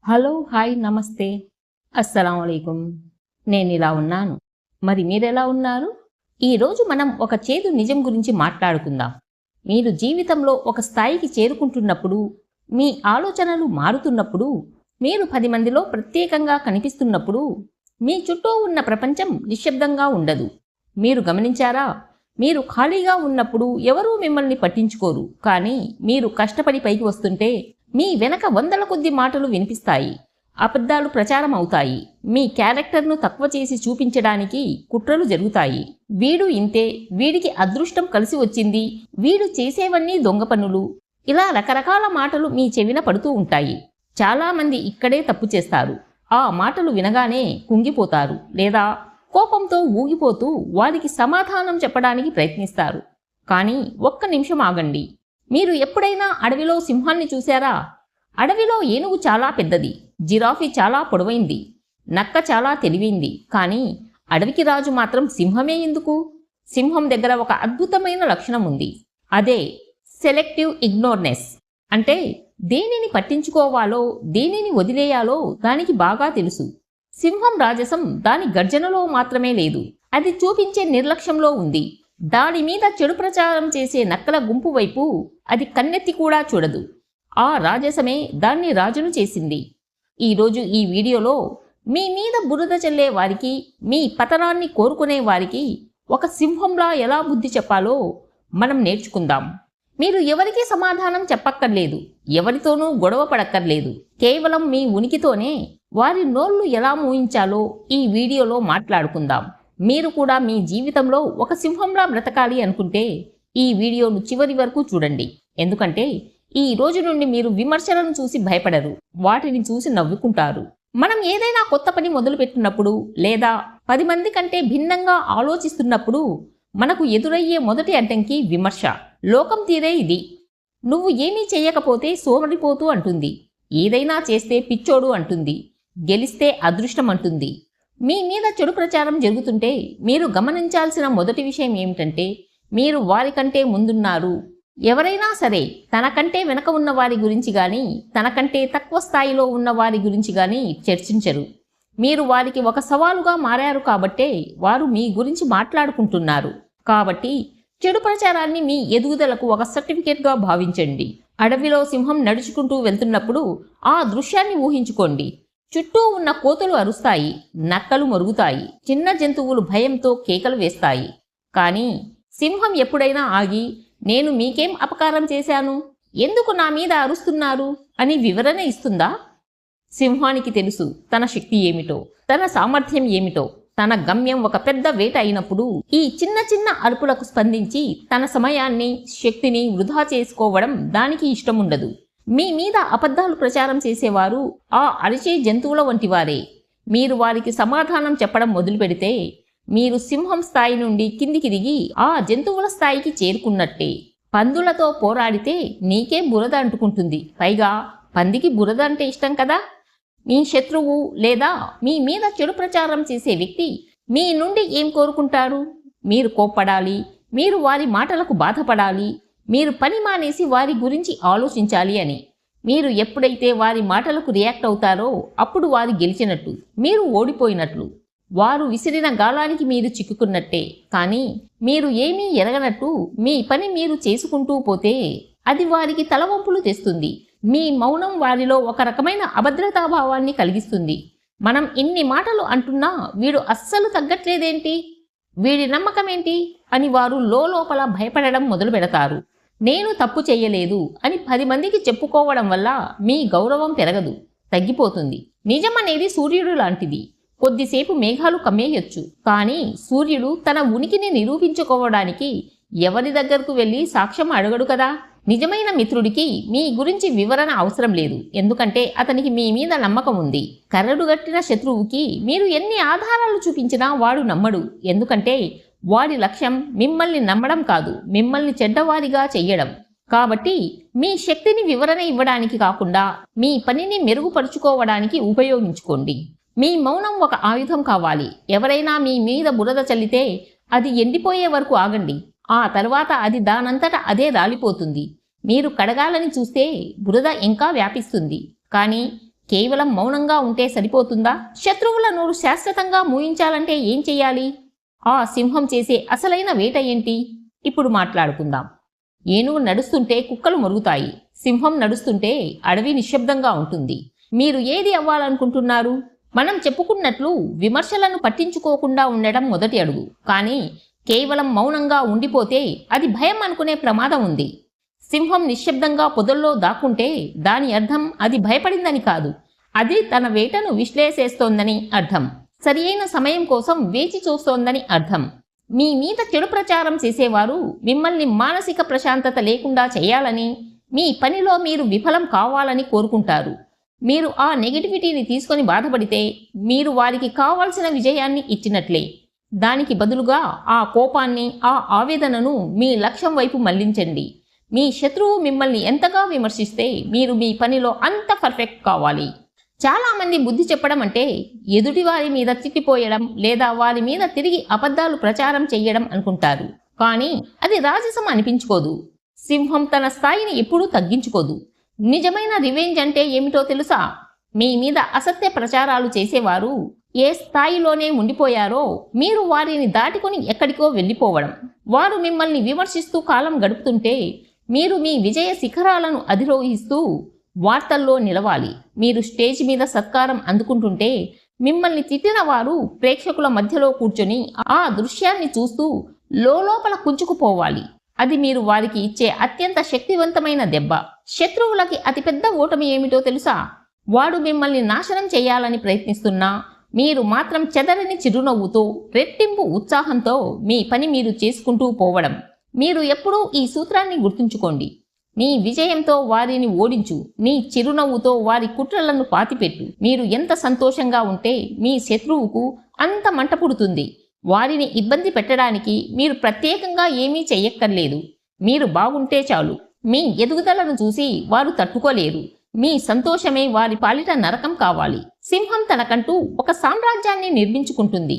Hello, hi, నమస్తే, అస్సలాముఅలైకుం. నేనిలా ఉన్నాను. మరి మీరెలా ఉన్నారు? ఈరోజు మనం ఒక చేదు నిజం గురించి మాట్లాడుకుందాం. మీరు జీవితంలో ఒక స్థాయికి చేరుకుంటున్నప్పుడు, మీ ఆలోచనలు మారుతున్నప్పుడు, మీరు 10 మందిలో ప్రత్యేకంగా కనిపిస్తున్నప్పుడు, మీ చుట్టూ ఉన్న ప్రపంచం నిశ్శబ్దంగా ఉండదు. మీరు గమనించారా? మీరు ఖాళీగా ఉన్నప్పుడు ఎవరూ మిమ్మల్ని పట్టించుకోరు. కానీ మీరు కష్టపడి పైకి వస్తుంటే మీ వెనక వందల కొద్ది మాటలు వినిపిస్తాయి. అబద్ధాలు ప్రచారం అవుతాయి. మీ క్యారెక్టర్ను తక్కువ చేసి చూపించడానికి కుట్రలు జరుగుతాయి. వీడు ఇంతే, వీడికి అదృష్టం కలిసి వచ్చింది, వీడు చేసేవన్నీ దొంగ పనులు, ఇలా రకరకాల మాటలు మీ చెవిన పడుతూ ఉంటాయి. చాలామంది ఇక్కడే తప్పు చేస్తారు. ఆ మాటలు వినగానే కుంగిపోతారు, లేదా కోపంతో ఊగిపోతూ వారికి సమాధానం చెప్పడానికి ప్రయత్నిస్తారు. కానీ ఒక్క నిమిషం ఆగండి. మీరు ఎప్పుడైనా అడవిలో సింహాన్ని చూశారా? అడవిలో ఏనుగు చాలా పెద్దది, జిరాఫీ చాలా పొడవైంది, నక్క చాలా తెలివైంది. కానీ అడవికి రాజు మాత్రం సింహమే ఎందుకు? సింహం దగ్గర ఒక అద్భుతమైన లక్షణం ఉంది. అదే సెలెక్టివ్ ఇగ్నోర్నెస్. అంటే దేనిని పట్టించుకోవాలో, దేనిని వదిలేయాలో దానికి బాగా తెలుసు. సింహం రాజసం దాని గర్జనలో మాత్రమే లేదు, అది చూపించే నిర్లక్ష్యంలో ఉంది. దాని మీద చెడు ప్రచారం చేసే నక్కల గుంపు వైపు అది కన్నెత్తి కూడా చూడదు. ఆ రాజసమే దాన్ని రాజును చేసింది. ఈరోజు ఈ వీడియోలో మీ మీద బురద చల్లే వారికి, మీ పతనాన్ని కోరుకునే వారికి ఒక సింహంలా ఎలా బుద్ధి చెప్పాలో మనం నేర్చుకుందాం. మీరు ఎవరికీ సమాధానం చెప్పక్కర్లేదు, ఎవరితోనూ గొడవ పడక్కర్లేదు. కేవలం మీ ఉనికితోనే వారి నోళ్లు ఎలా మూయించాలో ఈ వీడియోలో మాట్లాడుకుందాం. మీరు కూడా మీ జీవితంలో ఒక సింహంలా బ్రతకాలి అనుకుంటే ఈ వీడియోను చివరి వరకు చూడండి. ఎందుకంటే ఈ రోజు నుండి మీరు విమర్శలను చూసి భయపడరు, వాటిని చూసి నవ్వుకుంటారు. మనం ఏదైనా కొత్త పని మొదలుపెట్టినప్పుడు, లేదా 10 మంది కంటే భిన్నంగా ఆలోచిస్తున్నప్పుడు మనకు ఎదురయ్యే మొదటి అడ్డంకి విమర్శ. లోకం తీరే ఇది. నువ్వు ఏమీ చేయకపోతే సోమరిపోతూ అంటుంది, ఏదైనా చేస్తే పిచ్చోడు అంటుంది, గెలిస్తే అదృష్టం అంటుంది. మీ మీద చెడు ప్రచారం జరుగుతుంటే మీరు గమనించాల్సిన మొదటి విషయం ఏమిటంటే, మీరు వారికంటే ముందున్నారు. ఎవరైనా సరే తనకంటే వెనక ఉన్న వారి గురించి కానీ, తనకంటే తక్కువ స్థాయిలో ఉన్న వారి గురించి కానీ చర్చించరు. మీరు వారికి ఒక సవాలుగా మారారు కాబట్టే వారు మీ గురించి మాట్లాడుకుంటున్నారు. కాబట్టి చెడు ప్రచారాన్ని మీ ఎదుగుదలకు ఒక సర్టిఫికేట్గా భావించండి. అడవిలో సింహం నడుచుకుంటూ వెళ్తున్నప్పుడు ఆ దృశ్యాన్ని ఊహించుకోండి. చుట్టూ ఉన్న కోతులు అరుస్తాయి, నక్కలు మొరుగుతాయి, చిన్న జంతువులు భయంతో కేకలు వేస్తాయి. కానీ సింహం ఎప్పుడైనా ఆగి, నేను మీకేం అపకారం చేశాను, ఎందుకు నా మీద అరుస్తున్నారు అని వివరణ ఇస్తుందా? సింహానికి తెలుసు తన శక్తి ఏమిటో, తన సామర్థ్యం ఏమిటో. తన గమ్యం ఒక పెద్ద వేట అయినప్పుడు ఈ చిన్న చిన్న అరుపులకు స్పందించి తన సమయాన్ని, శక్తిని వృధా చేసుకోవడం దానికి ఇష్టం ఉండదు. మీ మీద అబద్ధాలు ప్రచారం చేసేవారు ఆ అరిచే జంతువుల వంటివారే. మీరు వారికి సమాధానం చెప్పడం మొదలు పెడితే మీరు సింహం స్థాయి నుండి కిందికి దిగి ఆ జంతువుల స్థాయికి చేరుకున్నట్టే. పందులతో పోరాడితే నీకే బురద అంటుకుంటుంది, పైగా పందికి బురద అంటే ఇష్టం కదా. మీ శత్రువు లేదా మీ మీద చెడు ప్రచారం చేసే వ్యక్తి మీ నుండి ఏం కోరుకుంటారు? మీరు కోప్పడాలి, మీరు వారి మాటలకు బాధపడాలి, మీరు పని మానేసి వారి గురించి ఆలోచించాలి అని. మీరు ఎప్పుడైతే వారి మాటలకు రియాక్ట్ అవుతారో అప్పుడు వారు గెలిచినట్టు, మీరు ఓడిపోయినట్లు. వారు విసిరిన గాలానికి మీరు చిక్కుకున్నట్టే. కానీ మీరు ఏమీ ఎరగనట్టు మీ పని మీరు చేసుకుంటూ పోతే అది వారికి తలవంపులు తెస్తుంది. మీ మౌనం వారిలో ఒక రకమైన అభద్రతాభావాన్ని కలిగిస్తుంది. మనం ఇన్ని మాటలు అంటున్నా వీడు అస్సలు తగ్గట్లేదేంటి, వీడి నమ్మకమేంటి అని వారు లోపల భయపడడం మొదలు పెడతారు. నేను తప్పు చెయ్యలేదు అని 10 మందికి చెప్పుకోవడం వల్ల మీ గౌరవం పెరగదు, తగ్గిపోతుంది. నిజం అనేది సూర్యుడు లాంటిది. కొద్దిసేపు మేఘాలు కమ్మేయొచ్చు, కానీ సూర్యుడు తన ఉనికిని నిరూపించుకోవడానికి ఎవరి దగ్గరకు వెళ్ళి సాక్ష్యం అడగడు కదా. నిజమైన మిత్రుడికి మీ గురించి వివరణ అవసరం లేదు, ఎందుకంటే అతనికి మీ మీద నమ్మకం ఉంది. కర్రడుగట్టిన శత్రువుకి మీరు ఎన్ని ఆధారాలు చూపించినా వాడు నమ్మడు, ఎందుకంటే వాడి లక్ష్యం మిమ్మల్ని నమ్మడం కాదు, మిమ్మల్ని చెడ్డవారిగా చెయ్యడం. కాబట్టి మీ శక్తిని వివరణ ఇవ్వడానికి కాకుండా మీ పనిని మెరుగుపరుచుకోవడానికి ఉపయోగించుకోండి. మీ మౌనం ఒక ఆయుధం కావాలి. ఎవరైనా మీ మీద బురద చల్లితే అది ఎండిపోయే వరకు ఆగండి. ఆ తర్వాత అది దానంతట అదే రాలిపోతుంది. మీరు కడగాలని చూస్తే బురద ఇంకా వ్యాపిస్తుంది. కానీ కేవలం మౌనంగా ఉంటే సరిపోతుందా? శత్రువుల నోరు శాశ్వతంగా మూయించాలంటే ఏం చెయ్యాలి? ఆ సింహం చేసే అసలైన వేట ఏంటి? ఇప్పుడు మాట్లాడుకుందాం. ఏనుగు నడుస్తుంటే కుక్కలు మొరుగుతాయి. సింహం నడుస్తుంటే అడవి నిశ్శబ్దంగా ఉంటుంది. మీరు ఏది అవ్వాలనుకుంటున్నారు? మనం చెప్పుకున్నట్లు విమర్శలను పట్టించుకోకుండా ఉండడం మొదటి అడుగు. కానీ కేవలం మౌనంగా ఉండిపోతే అది భయం అనుకునే ప్రమాదం ఉంది. సింహం నిశ్శబ్దంగా పొదల్లో దాక్కుంటే దాని అర్థం అది భయపడిందని కాదు, అది తన వేటను విశ్లేషిస్తోందని అర్థం. సరియైన సమయం కోసం వేచి చూస్తోందని అర్థం. మీ మీద చెడు ప్రచారం చేసేవారు మిమ్మల్ని మానసిక ప్రశాంతత లేకుండా చేయాలని, మీ పనిలో మీరు విఫలం కావాలని కోరుకుంటారు. మీరు ఆ నెగటివిటీని తీసుకొని బాధపడితే మీరు వారికి కావాల్సిన విజయాన్ని ఇచ్చినట్లే. దానికి బదులుగా ఆ కోపాన్ని, ఆ ఆవేదనను మీ లక్ష్యం వైపు మళ్లించండి. మీ శత్రువు మిమ్మల్ని ఎంతగా విమర్శిస్తే మీరు మీ పనిలో అంత పర్ఫెక్ట్ కావాలి. చాలామంది బుద్ధి చెప్పడం అంటే ఎదుటివారి మీద తిట్టిపోయడం లేదా వారి మీద తిరిగి అబద్ధాలు ప్రచారం చెయ్యడం అనుకుంటారు. కానీ అది రాజసం అనిపించుకోదు. సింహం తన స్థాయిని ఎప్పుడూ తగ్గించుకోదు. నిజమైన రివెంజ్ అంటే ఏమిటో తెలుసా? మీ మీద అసత్య ప్రచారాలు చేసేవారు ఏ స్థాయిలోనే ఉండిపోయారో మీరు వారిని దాటుకొని ఎక్కడికో వెళ్ళిపోవడం. వారు మిమ్మల్ని విమర్శిస్తూ కాలం గడుపుతుంటే మీరు మీ విజయ శిఖరాలను అధిరోహిస్తూ వార్తల్లో నిలవాలి. మీరు స్టేజ్ మీద సత్కారం అందుకుంటుంటే మిమ్మల్ని తిట్టిన వారు ప్రేక్షకుల మధ్యలో కూర్చొని ఆ దృశ్యాన్ని చూస్తూ లోపల కుంచుకుపోవాలి. అది మీరు వారికి ఇచ్చే అత్యంత శక్తివంతమైన దెబ్బ. శత్రువులకి అతిపెద్ద ఓటమి ఏమిటో తెలుసా? వాడు మిమ్మల్ని నాశనం చేయాలని ప్రయత్నిస్తున్నా మీరు మాత్రం చెదరని చిరునవ్వుతో, రెట్టింపు ఉత్సాహంతో మీ పని మీరు చేసుకుంటూ పోవడం. మీరు ఎప్పుడూ ఈ సూత్రాన్ని గుర్తుంచుకోండి. నీ విజయంతో వారిని ఓడించు, నీ చిరునవ్వుతో వారి కుట్రలను పాతిపెట్టు. మీరు ఎంత సంతోషంగా ఉంటే మీ శత్రువుకు అంత మంట పుడుతుంది. వారిని ఇబ్బంది పెట్టడానికి మీరు ప్రత్యేకంగా ఏమీ చెయ్యక్కర్లేదు. మీరు బాగుంటే చాలు. మీ ఎదుగుదలను చూసి వారు తట్టుకోలేరు. మీ సంతోషమే వారి పాలిట నరకం కావాలి. సింహం తనకంటూ ఒక సామ్రాజ్యాన్ని నిర్మించుకుంటుంది.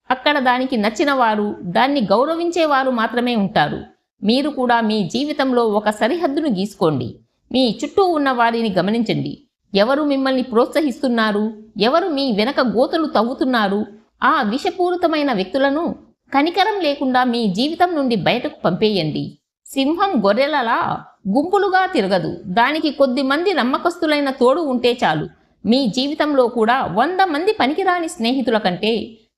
అక్కడ దానికి నచ్చిన వారు, దాన్ని గౌరవించేవారు మాత్రమే ఉంటారు. మీరు కూడా మీ జీవితంలో ఒక సరిహద్దును గీసుకోండి. మీ చుట్టూ ఉన్న వారిని గమనించండి. ఎవరు మిమ్మల్ని ప్రోత్సహిస్తున్నారు? ఎవరు మీ వెనక గోతులు తవ్వుతున్నారు? ఆ విషపూరితమైన వ్యక్తులను కనికరం లేకుండా మీ జీవితం నుండి బయటకు పంపేయండి. సింహం గొర్రెలలా గుంపులుగా తిరగదు. దానికి కొద్ది మంది నమ్మకస్తులైన తోడు ఉంటే చాలు. మీ జీవితంలో కూడా 100 మంది పనికిరాని స్నేహితుల కంటే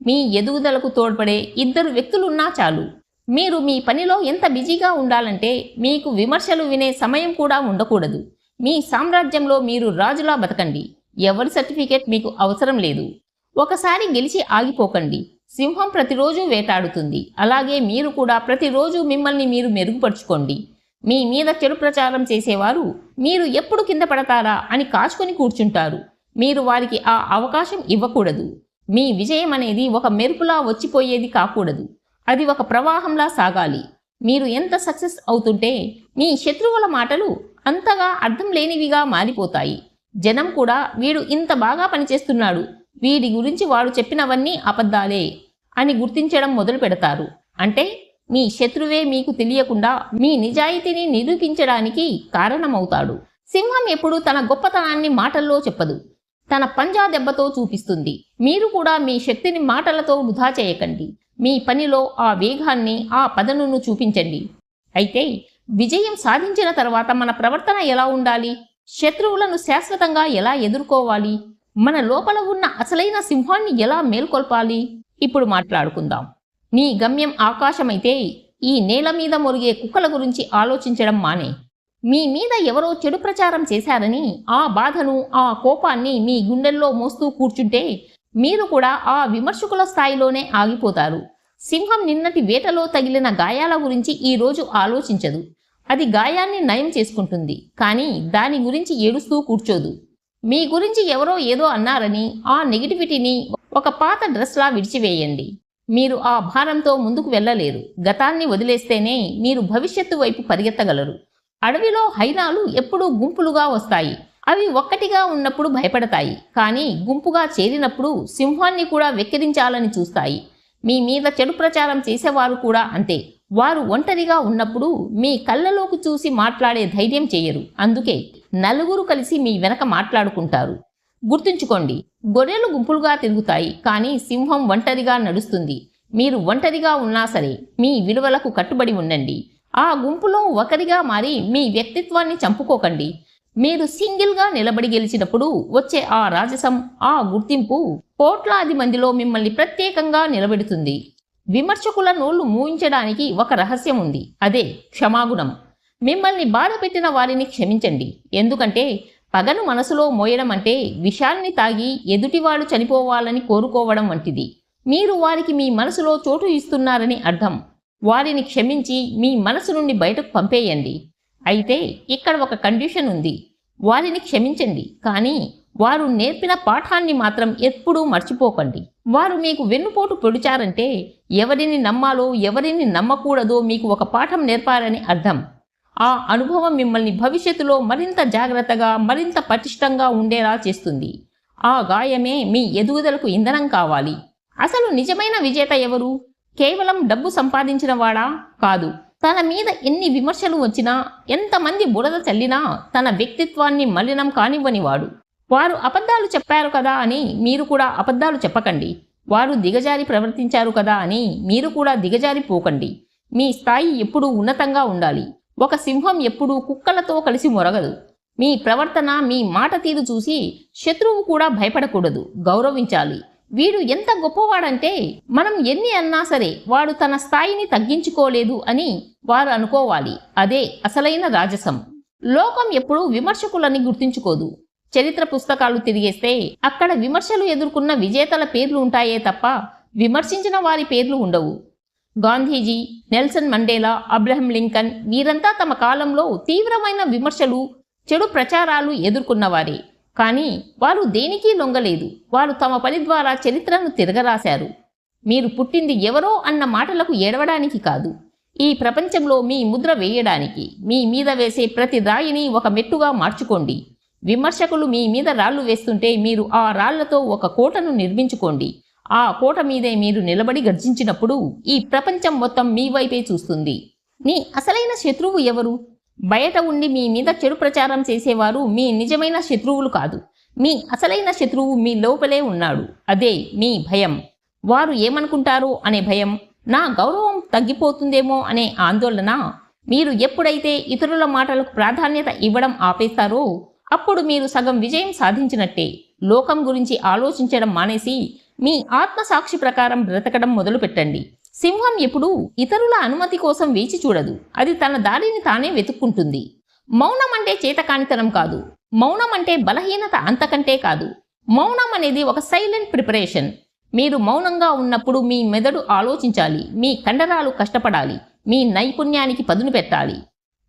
మీ ఎదుగుదలకు తోడ్పడే 2 వ్యక్తులున్నా చాలు. మీరు మీ పనిలో ఎంత బిజీగా ఉండాలంటే మీకు విమర్శలు వినే సమయం కూడా ఉండకూడదు. మీ సామ్రాజ్యంలో మీరు రాజులా బతకండి. ఎవరి సర్టిఫికేట్ మీకు అవసరం లేదు. ఒకసారి గెలిచి ఆగిపోకండి. సింహం ప్రతిరోజు వేటాడుతుంది. అలాగే మీరు కూడా ప్రతిరోజు మిమ్మల్ని మీరు మెరుగుపరుచుకోండి. మీ మీద చెడు ప్రచారం చేసేవారు మీరు ఎప్పుడు కింద పడతారా అని కాచుకొని కూర్చుంటారు. మీరు వారికి ఆ అవకాశం ఇవ్వకూడదు. మీ విజయం అనేది ఒక మెరుపులా వచ్చిపోయేది కాకూడదు. అది ఒక ప్రవాహంలా సాగాలి. మీరు ఎంత సక్సెస్ అవుతుంటే మీ శత్రువుల మాటలు అంతగా అర్థం లేనివిగా మారిపోతాయి. జనం కూడా వీడు ఇంత బాగా పనిచేస్తున్నాడు, వీడి గురించి వాడు చెప్పినవన్నీ అబద్ధాలే అని గుర్తించడం మొదలు పెడతారు. అంటే మీ శత్రువే మీకు తెలియకుండా మీ నిజాయితీని నిరూపించడానికి కారణమవుతాడు. సింహం ఎప్పుడూ తన గొప్పతనాన్ని మాటల్లో చెప్పదు, తన పంజా దెబ్బతో చూపిస్తుంది. మీరు కూడా మీ శక్తిని మాటలతో వృధా చేయకండి. మీ పనిలో ఆ వేగాన్ని, ఆ పదనును చూపించండి. అయితే విజయం సాధించిన తర్వాత మన ప్రవర్తన ఎలా ఉండాలి? శత్రువులను శాశ్వతంగా ఎలా ఎదుర్కోవాలి? మన లోపల ఉన్న అసలైన సింహాన్ని ఎలా మేల్కొల్పాలి? ఇప్పుడు మాట్లాడుకుందాం. నీ గమ్యం ఆకాశమైతే ఈ నేల మీద మొరిగే కుక్కల గురించి ఆలోచించడం మానే. మీ మీద ఎవరో చెడు ప్రచారం చేశారని ఆ బాధను, ఆ కోపాన్ని మీ గుండెల్లో మోస్తూ కూర్చుంటే మీరు కూడా ఆ విమర్శకుల స్థాయిలోనే ఆగిపోతారు. సింహం నిన్నటి వేటలో తగిలిన గాయాల గురించి ఈరోజు ఆలోచించదు. అది గాయాన్ని నయం చేసుకుంటుంది, కానీ దాని గురించి ఏడుస్తూ కూర్చోదు. మీ గురించి ఎవరో ఏదో అన్నారని ఆ నెగిటివిటీని ఒక పాత డ్రెస్లా విడిచివేయండి. మీరు ఆ భారంతో ముందుకు వెళ్ళలేరు. గతాన్ని వదిలేస్తేనే మీరు భవిష్యత్తు వైపు పరిగెత్తగలరు. అడవిలో హైనాలు ఎప్పుడూ గుంపులుగా వస్తాయి. అవి ఒక్కటిగా ఉన్నప్పుడు భయపడతాయి, కానీ గుంపుగా చేరినప్పుడు సింహాన్ని కూడా వెక్కిరించాలని చూస్తాయి. మీ మీద చెడు ప్రచారం చేసేవారు కూడా అంతే. వారు ఒంటరిగా ఉన్నప్పుడు మీ కళ్ళలోకి చూసి మాట్లాడే ధైర్యం చేయరు. అందుకే నలుగురు కలిసి మీ వెనక మాట్లాడుకుంటారు. గుర్తుంచుకోండి, గొర్రెలు గుంపులుగా తిరుగుతాయి, కానీ సింహం ఒంటరిగా నడుస్తుంది. మీరు ఒంటరిగా ఉన్నా సరే మీ విలువలకు కట్టుబడి ఉండండి. ఆ గుంపులో ఒకరిగా మారి మీ వ్యక్తిత్వాన్ని చంపుకోకండి. మీరు సింగిల్గా నిలబడి గెలిచినప్పుడు వచ్చే ఆ రాజసం, ఆ గుర్తింపు కోట్లాది మందిలో మిమ్మల్ని ప్రత్యేకంగా నిలబెడుతుంది. విమర్శకుల నోళ్లు మూయించడానికి ఒక రహస్యం ఉంది, అదే క్షమాగుణం. మిమ్మల్ని బాధ పెట్టిన వారిని క్షమించండి. ఎందుకంటే పగను మనసులో మోయడం అంటే విషాన్ని తాగి ఎదుటివాడు చనిపోవాలని కోరుకోవడం వంటిది. మీరు వారికి మీ మనసులో చోటు ఇస్తున్నారని అర్థం. వారిని క్షమించి మీ మనసు నుండి బయటకు పంపేయండి. అయితే ఇక్కడ ఒక కండిషన్ ఉంది. వారిని క్షమించండి, కానీ వారు నేర్పిన పాఠాన్ని మాత్రం ఎప్పుడూ మర్చిపోకండి. వారు మీకు వెన్నుపోటు పొడిచారంటే ఎవరిని నమ్మాలో ఎవరిని నమ్మకూడదో మీకు ఒక పాఠం నేర్పారని అర్థం. ఆ అనుభవం మిమ్మల్ని భవిష్యత్తులో మరింత జాగ్రత్తగా, మరింత పటిష్టంగా ఉండేలా చేస్తుంది. ఆ గాయమే మీ ఎదుగుదలకు ఇంధనం కావాలి. అసలు నిజమైన విజేత ఎవరు? కేవలం డబ్బు సంపాదించిన వాడా? కాదు. తన మీద ఎన్ని విమర్శలు వచ్చినా, ఎంతమంది బురద చల్లినా తన వ్యక్తిత్వాన్ని మలినం కానివ్వనివాడు. వారు అబద్ధాలు చెప్పారు కదా అని మీరు కూడా అబద్ధాలు చెప్పకండి. వారు దిగజారి ప్రవర్తించారు కదా అని మీరు కూడా దిగజారిపోకండి. మీ స్థాయి ఎప్పుడూ ఉన్నతంగా ఉండాలి. ఒక సింహం ఎప్పుడూ కుక్కలతో కలిసి మొరగదు. మీ ప్రవర్తన, మీ మాట తీరు చూసి శత్రువు కూడా భయపడకూడదు, గౌరవించాలి. వీడు ఎంత గొప్పవాడంటే మనం ఎన్ని అన్నా సరే వాడు తన స్థాయిని తగ్గించుకోలేదు అని వారు అనుకోవాలి. అదే అసలైన రాజసం. లోకం ఎప్పుడూ విమర్శకులని గుర్తించుకోదు. చరిత్ర పుస్తకాలు తిరిగేస్తే అక్కడ విమర్శలు ఎదుర్కొన్న విజేతల పేర్లు ఉంటాయే తప్ప విమర్శించిన వారి పేర్లు ఉండవు. Gandhiji, Nelson Mandela, Abraham Lincoln వీరంతా తమ కాలంలో తీవ్రమైన విమర్శలు, చెడు ప్రచారాలు ఎదుర్కొన్నవారే. కానీ వారు దేనికి లొంగలేదు. వారు తమ పని ద్వారా చరిత్రను తిరగరాశారు. మీరు పుట్టింది ఎవరో అన్న మాటలకు ఏడవడానికి కాదు, ఈ ప్రపంచంలో మీ ముద్ర వేయడానికి. మీ మీద వేసే ప్రతి రాయిని ఒక మెట్టుగా మార్చుకోండి. విమర్శకులు మీ మీద రాళ్లు వేస్తుంటే మీరు ఆ రాళ్లతో ఒక కోటను నిర్మించుకోండి. ఆ కోట మీదే మీరు నిలబడి గర్జించినప్పుడు ఈ ప్రపంచం మొత్తం మీ వైపే చూస్తుంది. మీ అసలైన శత్రువు ఎవరు? బయట ఉండి మీ మీద చెడు ప్రచారం చేసేవారు మీ నిజమైన శత్రువులు కాదు. మీ అసలైన శత్రువు మీ లోపలే ఉన్నాడు. అదే మీ భయం. వారు ఏమనుకుంటారో అనే భయం, నా గౌరవం తగ్గిపోతుందేమో అనే ఆందోళన. మీరు ఎప్పుడైతే ఇతరుల మాటలకు ప్రాధాన్యత ఇవ్వడం ఆపేస్తారో అప్పుడు మీరు సగం విజయం సాధించినట్టే. లోకం గురించి ఆలోచించడం మానేసి మీ ఆత్మసాక్షి ప్రకారం బ్రతకడం మొదలు పెట్టండి. సింహం ఎప్పుడూ ఇతరుల అనుమతి కోసం వేచి చూడదు. అది తన దారిని తానే వెతుక్కుంటుంది. మౌనం అంటే చేతకానితనం కాదు. మౌనం అంటే బలహీనత అంతకంటే కాదు. మౌనం అనేది ఒక సైలెంట్ ప్రిపరేషన్. మీరు మౌనంగా ఉన్నప్పుడు మీ మెదడు ఆలోచించాలి, మీ కండరాలు కష్టపడాలి, మీ నైపుణ్యానికి పదును పెట్టాలి.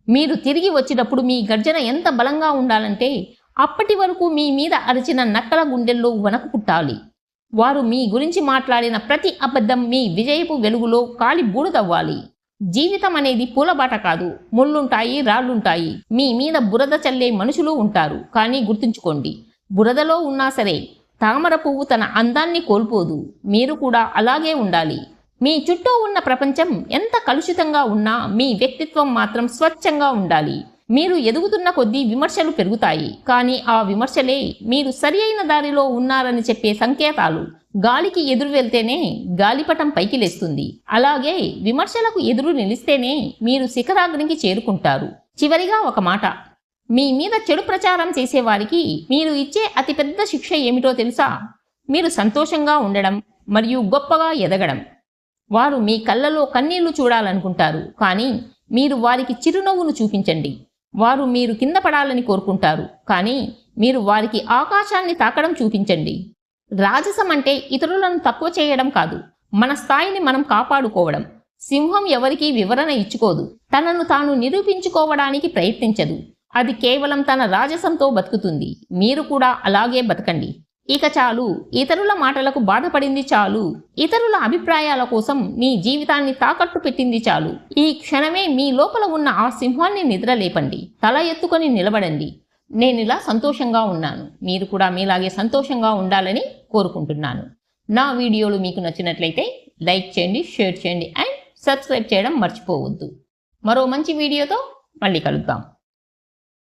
మీరు తిరిగి వచ్చినప్పుడు మీ గర్జన ఎంత బలంగా ఉండాలంటే అప్పటి వరకు మీ మీద అరిచిన నక్కల గుండెల్లో వణకు పుట్టాలి. వారు మీ గురించి మాట్లాడిన ప్రతి అబద్ధం మీ విజయపు వెలుగులో కాలి బూడిదవ్వాలి. జీవితం అనేది పూలబాట కాదు. ముళ్ళుంటాయి, రాళ్లుంటాయి, మీ మీద బురద చల్లే మనుషులు ఉంటారు. కానీ గుర్తుంచుకోండి, బురదలో ఉన్నా సరే తామర పువ్వు తన అందాన్ని కోల్పోదు. మీరు కూడా అలాగే ఉండాలి. మీ చుట్టూ ఉన్న ప్రపంచం ఎంత కలుషితంగా ఉన్నా మీ వ్యక్తిత్వం మాత్రం స్వచ్ఛంగా ఉండాలి. మీరు ఎదుగుతున్న కొద్దీ విమర్శలు పెరుగుతాయి, కానీ ఆ విమర్శలే మీరు సరి అయిన దారిలో ఉన్నారని చెప్పే సంకేతాలు. గాలికి ఎదురు వెళ్తేనే గాలిపటం పైకి లేస్తుంది. అలాగే విమర్శలకు ఎదురు నిలిస్తేనే మీరు శిఖరాగ్నికి చేరుకుంటారు. చివరిగా ఒక మాట, మీ మీద చెడు ప్రచారం చేసేవారికి మీరు ఇచ్చే అతిపెద్ద శిక్ష ఏమిటో తెలుసా? మీరు సంతోషంగా ఉండడం మరియు గొప్పగా ఎదగడం. వారు మీ కళ్ళలో కన్నీళ్లు చూడాలనుకుంటారు, కానీ మీరు వారికి చిరునవ్వును చూపించండి. వారు మీరు కింద పడాలని కోరుకుంటారు, కానీ మీరు వారికి ఆకాశాన్ని తాకడం చూపించండి. రాజసం అంటే ఇతరులను తక్కువ చేయడం కాదు, మన స్థాయిని మనం కాపాడుకోవడం. సింహం ఎవరికీ వివరణ ఇచ్చుకోదు, తనను తాను నిరూపించుకోవడానికి ప్రయత్నించదు. అది కేవలం తన రాజసంతో బతుకుతుంది. మీరు కూడా అలాగే బతకండి. ఇక చాలు, ఇతరుల మాటలకు బాధపడింది చాలు. ఇతరుల అభిప్రాయాల కోసం మీ జీవితాన్ని తాకట్టు పెట్టింది చాలు. ఈ క్షణమే మీ లోపల ఉన్న ఆ సింహాన్ని నిద్రలేపండి. తల ఎత్తుకొని నిలబడండి. నేనిలా సంతోషంగా ఉన్నాను, మీరు కూడా మీలాగే సంతోషంగా ఉండాలని కోరుకుంటున్నాను. నా వీడియోలు మీకు నచ్చినట్లయితే లైక్ చేయండి, షేర్ చేయండి అండ్ సబ్స్క్రైబ్ చేయడం మర్చిపోవద్దు. మరో మంచి వీడియోతో మళ్ళీ కలుద్దాం.